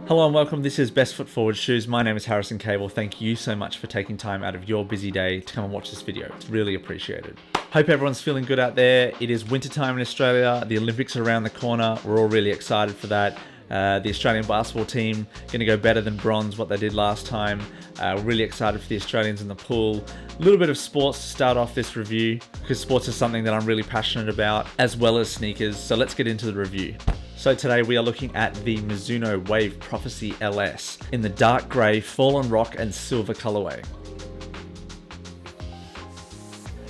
Hello and welcome, this is Best Foot Forward Shoes. My name is Harrison Cable. Thank you so much for taking time out of your busy day to come and watch this video. It's really appreciated. Hope everyone's feeling good out there. It is winter time in Australia. The Olympics are around the corner. We're all really excited for that. The Australian basketball team going to go better than bronze, what they did last time. Really excited for the Australians in the pool. A little bit of sports to start off this review, because sports is something that I'm really passionate about, as well as sneakers. So let's get into the review. So today we are looking at the Mizuno Wave Prophecy LS in the dark grey, fallen rock and silver colorway.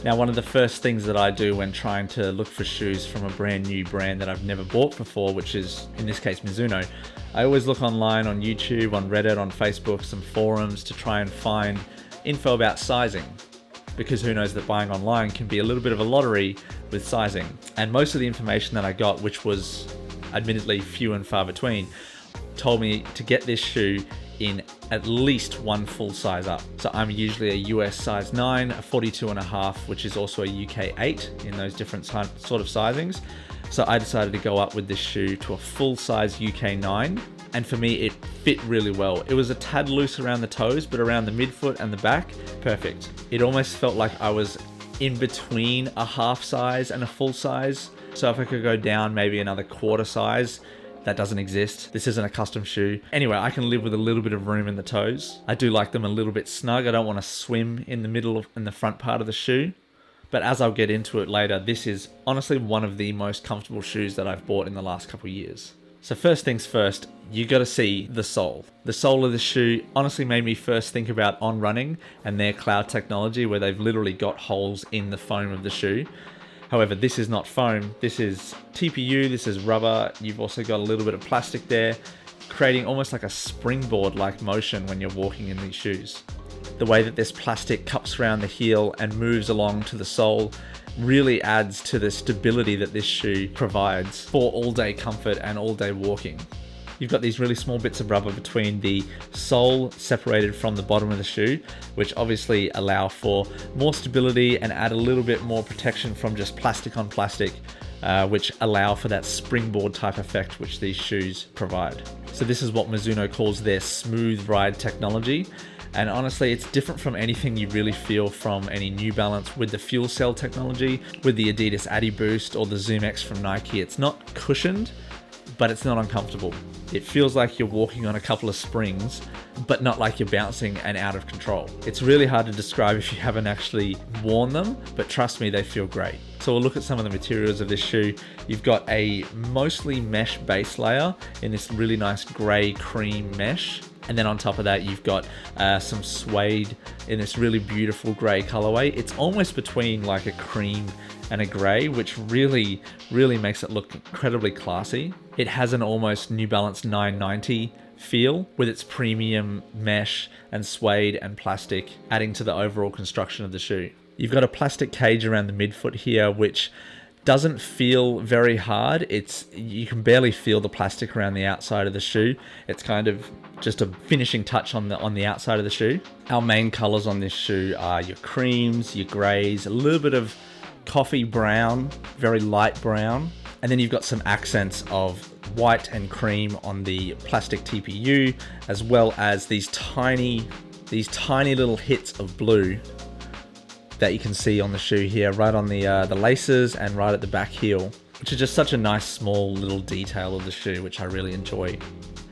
Now, one of the first things that I do when trying to look for shoes from a brand new brand that I've never bought before, which is in this case Mizuno, I always look online on YouTube, on Reddit, on Facebook, some forums to try and find info about sizing. Because who knows that buying online can be a little bit of a lottery with sizing. And most of the information that I got, which was admittedly few and far between, told me to get this shoe in at least one full size up. So I'm usually a US size 9, a 42.5, which is also a UK 8 in those different sort of sizings. So I decided to go up with this shoe to a full size UK 9. And for me, it fit really well. It was a tad loose around the toes, but around the midfoot and the back, perfect. It almost felt like I was in between a half size and a full size. So if I could go down maybe another quarter size, that doesn't exist. This isn't a custom shoe. Anyway, I can live with a little bit of room in the toes. I do like them a little bit snug. I don't want to swim in the middle in the front part of the shoe. But as I'll get into it later, this is honestly one of the most comfortable shoes that I've bought in the last couple of years. So first things first, you got to see the sole. The sole of the shoe honestly made me first think about On Running and their cloud technology, where they've literally got holes in the foam of the shoe. However, this is not foam, this is TPU, this is rubber. You've also got a little bit of plastic there, creating almost like a springboard-like motion when you're walking in these shoes. The way that this plastic cups around the heel and moves along to the sole really adds to the stability that this shoe provides for all-day comfort and all-day walking. You've got these really small bits of rubber between the sole separated from the bottom of the shoe, which obviously allow for more stability and add a little bit more protection from just plastic on plastic, which allow for that springboard type effect which these shoes provide. So this is what Mizuno calls their smooth ride technology. And honestly, it's different from anything you really feel from any New Balance with the fuel cell technology, with the Adidas Adiboost or the Zoom X from Nike. It's not cushioned, but it's not uncomfortable. It feels like you're walking on a couple of springs, but not like you're bouncing and out of control. It's really hard to describe if you haven't actually worn them, but trust me, they feel great. So we'll look at some of the materials of this shoe. You've got a mostly mesh base layer in this really nice gray cream mesh. And then on top of that, you've got some suede in this really beautiful gray colorway. It's almost between like a cream and a gray, which really makes it look incredibly classy. It has an almost New Balance 990 feel with its premium mesh and suede and plastic, adding to the overall construction of the shoe. You've got a plastic cage around the midfoot here, which doesn't feel very hard. You can barely feel the plastic around the outside of the shoe. It's kind of just a finishing touch on the outside of the shoe. Our main colors on this shoe are your creams, your grays, a little bit of coffee brown, very light brown. And then you've got some accents of white and cream on the plastic TPU, as well as these tiny little hits of blue that you can see on the shoe here, right on the laces and right at the back heel, which is just such a nice small little detail of the shoe, which I really enjoy.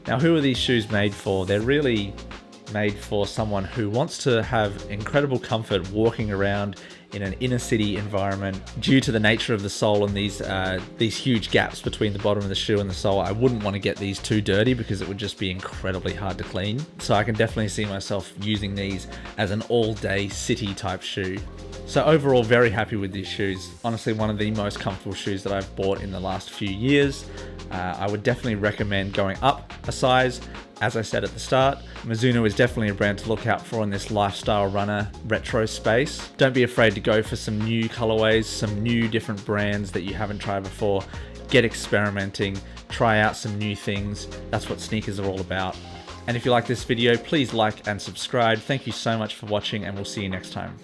Now, who are these shoes made for? They're really made for someone who wants to have incredible comfort walking around in an inner city environment. Due to the nature of the sole and these huge gaps between the bottom of the shoe and the sole, I wouldn't want to get these too dirty because it would just be incredibly hard to clean. So I can definitely see myself using these as an all-day city type shoe. So overall, very happy with these shoes. Honestly, one of the most comfortable shoes that I've bought in the last few years. I would definitely recommend going up a size. As I said at the start, Mizuno is definitely a brand to look out for in this lifestyle runner retro space. Don't be afraid to go for some new colorways, some new different brands that you haven't tried before. Get experimenting, try out some new things. That's what sneakers are all about. And if you like this video, please like and subscribe. Thank you so much for watching, and we'll see you next time.